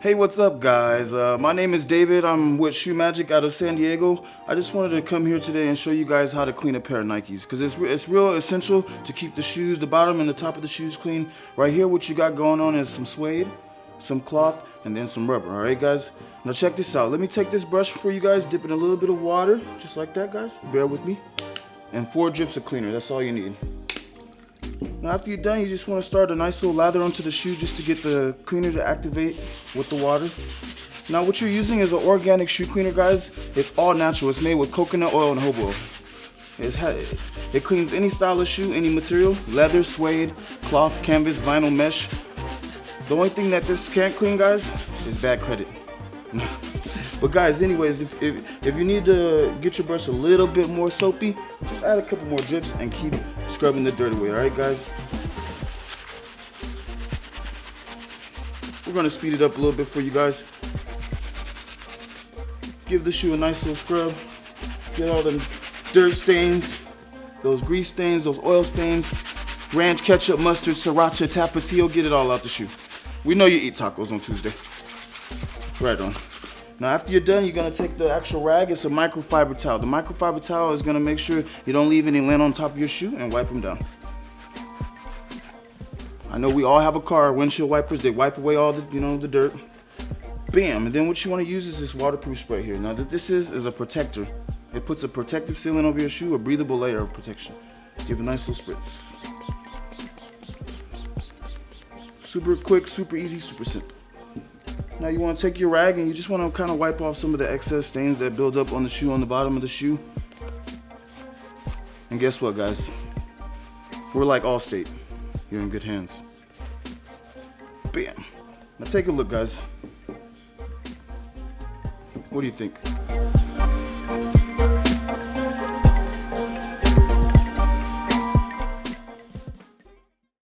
Hey, what's up, guys? My name is David. I'm with Shoe MGK out of San Diego. I just wanted to come here today and show you guys how to clean a pair of Nikes, because it's real essential to keep the shoes, the bottom and the top of the shoes clean. Right here, what you got going on is some suede, some cloth, and then some rubber. All right, guys? Now check this out. Let me take this brush for you guys, dip in a little bit of water, just like that, guys. Bear with me. And 4 drips of cleaner. That's all you need. Now after you're done, you just want to start a nice little lather onto the shoe just to get the cleaner to activate with the water. Now what you're using is an organic shoe cleaner, guys. It's all natural. It's made with coconut oil and hobo oil. It cleans any style of shoe, any material: leather, suede, cloth, canvas, vinyl, mesh. The only thing that this can't clean, guys, is bad credit. But guys, anyways, if you need to get your brush a little bit more soapy, just add a couple more drips and keep scrubbing the dirt away. All right, guys? We're gonna speed it up a little bit for you guys. Give the shoe a nice little scrub. Get all the dirt stains, those grease stains, those oil stains, ranch, ketchup, mustard, sriracha, tapatio. Get it all out the shoe. We know you eat tacos on Tuesday. Right on. Now after you're done, you're gonna take the actual rag. It's a microfiber towel. The microfiber towel is gonna make sure you don't leave any lint on top of your shoe, and wipe them down. I know we all have a car, windshield wipers. They wipe away all the, the dirt. Bam, and then what you wanna use is this waterproof spray here. Now that this is a protector. It puts a protective sealant over your shoe, a breathable layer of protection. Give a nice little spritz. Super quick, super easy, super simple. Now you want to take your rag and you just want to kind of wipe off some of the excess stains that build up on the shoe, on the bottom of the shoe. And guess what, guys? We're like Allstate. You're in good hands. Bam. Now take a look, guys. What do you think?